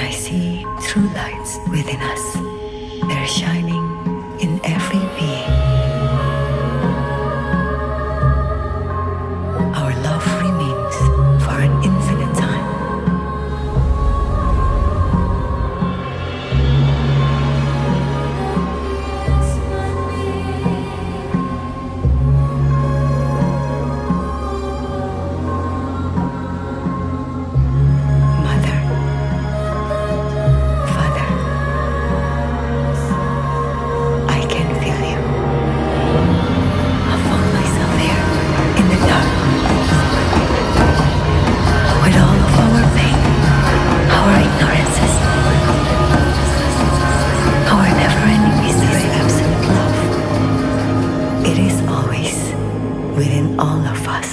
I see true lights within us. They're shining in every being. Our love remains for an infinite time. Mother, Father, I can feel you. I found myself here in the dark with all of our pain, our ignorances, our never-ending mystery of absolute love. It is always within all of us.